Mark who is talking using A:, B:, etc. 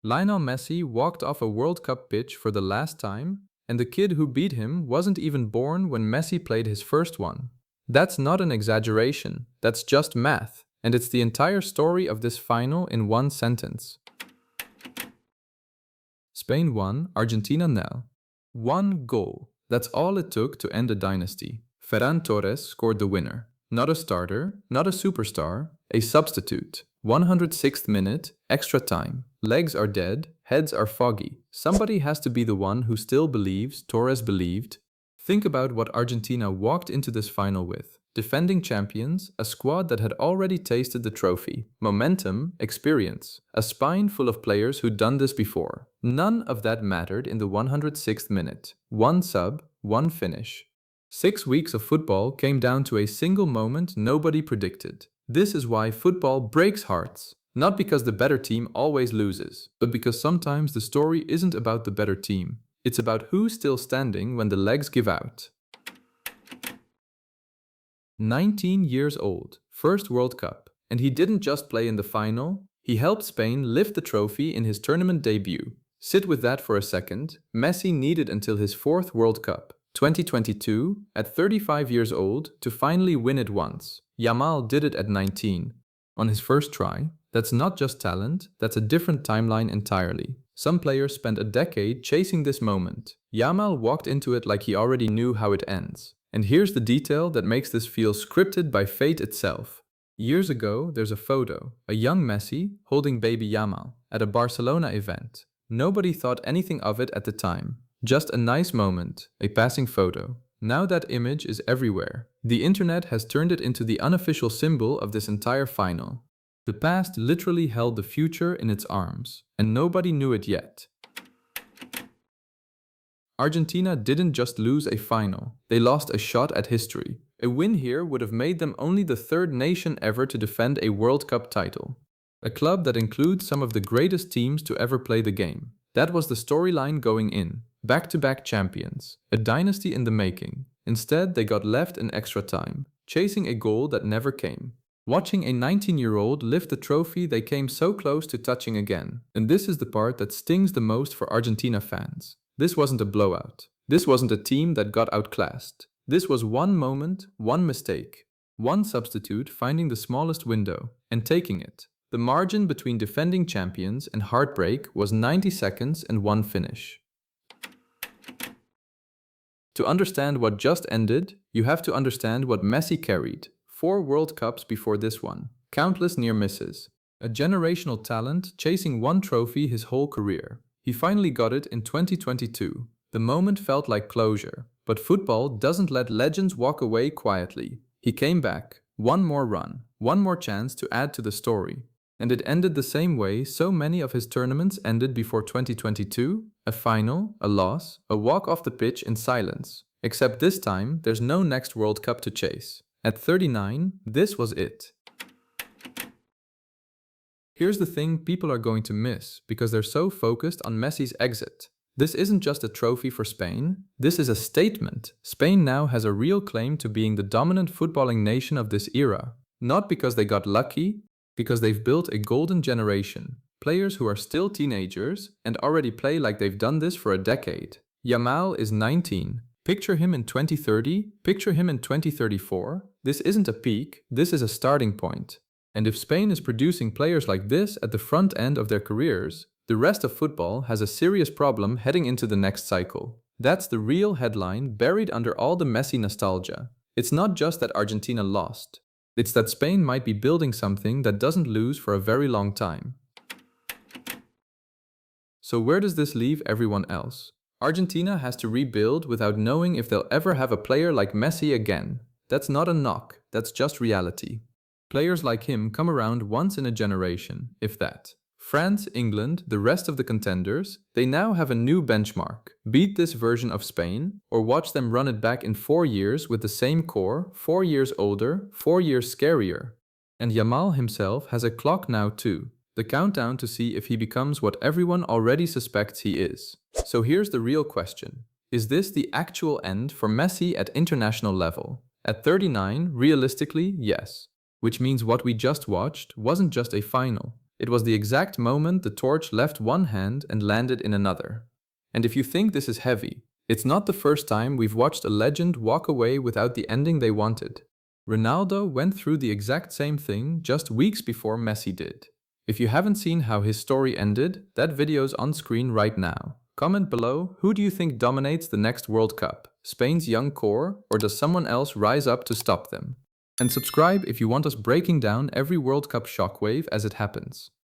A: Lionel Messi walked off a World Cup pitch for the last time, and the kid who beat him wasn't even born when Messi played his first one. That's not an exaggeration, that's just math, and it's the entire story of this final in one sentence. Spain won, Argentina nil. One goal. That's all it took to end a dynasty. Ferran Torres scored the winner. Not a starter, not a superstar, a substitute. 106th minute, extra time. Legs are dead, heads are foggy. Somebody has to be the one who still believes Torres believed. Think about what Argentina walked into this final with. Defending champions, a squad that had already tasted the trophy, momentum, experience, a spine full of players who'd done this before. None of that mattered in the 106th minute. One sub, one finish. 6 weeks of football came down to a single moment nobody predicted. This is why football breaks hearts. Not because the better team always loses, but because sometimes the story isn't about the better team. It's about who's still standing when the legs give out. 19 years old, first World Cup, and he didn't just play in the final, he helped Spain lift the trophy in his tournament debut. Sit with that for a second. Messi needed until his fourth World Cup, 2022, at 35 years old, to finally win it once. Yamal did it at 19. On his first try. That's not just talent, that's a different timeline entirely. Some players spent a decade chasing this moment. Yamal walked into it like he already knew how it ends. And here's the detail that makes this feel scripted by fate itself. Years ago, there's a photo, a young Messi holding baby Yamal at a Barcelona event. Nobody thought anything of it at the time. Just a nice moment, a passing photo. Now that image is everywhere. The internet has turned it into the unofficial symbol of this entire final. The past literally held the future in its arms, and nobody knew it yet. Argentina didn't just lose a final, they lost a shot at history. A win here would have made them only the third nation ever to defend a World Cup title. A club that includes some of the greatest teams to ever play the game. That was the storyline going in. Back-to-back champions. A dynasty in the making. Instead, they got left in extra time, chasing a goal that never came. Watching a 19-year-old lift the trophy they came so close to touching again. And this is the part that stings the most for Argentina fans. This wasn't a blowout. This wasn't a team that got outclassed. This was one moment, one mistake. One substitute finding the smallest window and taking it. The margin between defending champions and heartbreak was 90 seconds and one finish. To understand what just ended, you have to understand what Messi carried. 4 World Cups before this one. Countless near misses. A generational talent chasing one trophy his whole career. He finally got it in 2022. The moment felt like closure. But football doesn't let legends walk away quietly. He came back. One more run. One more chance to add to the story. And it ended the same way so many of his tournaments ended before 2022. A final, a loss, a walk off the pitch in silence. Except this time, there's no next World Cup to chase. At 39, this was it. Here's the thing people are going to miss because they're so focused on Messi's exit. This isn't just a trophy for Spain, this is a statement. Spain now has a real claim to being the dominant footballing nation of this era. Not because they got lucky, because they've built a golden generation. Players who are still teenagers and already play like they've done this for a decade. Yamal is 19. Picture him in 2030, picture him in 2034. This isn't a peak, this is a starting point. And if Spain is producing players like this at the front end of their careers, the rest of football has a serious problem heading into the next cycle. That's the real headline buried under all the Messi nostalgia. It's not just that Argentina lost. It's that Spain might be building something that doesn't lose for a very long time. So where does this leave everyone else? Argentina has to rebuild without knowing if they'll ever have a player like Messi again. That's not a knock, that's just reality. Players like him come around once in a generation, if that. France, England, the rest of the contenders, they now have a new benchmark. Beat this version of Spain, or watch them run it back in 4 years with the same core, 4 years older, 4 years scarier. And Yamal himself has a clock now too. The countdown to see if he becomes what everyone already suspects he is. So here's the real question. Is this the actual end for Messi at international level? At 39, realistically, yes. Which means what we just watched wasn't just a final. It was the exact moment the torch left one hand and landed in another. And if you think this is heavy, it's not the first time we've watched a legend walk away without the ending they wanted. Ronaldo went through the exact same thing just weeks before Messi did. If you haven't seen how his story ended, that video's on screen right now. Comment below, who do you think dominates the next World Cup? Spain's young core, or does someone else rise up to stop them? And subscribe if you want us breaking down every World Cup shockwave as it happens.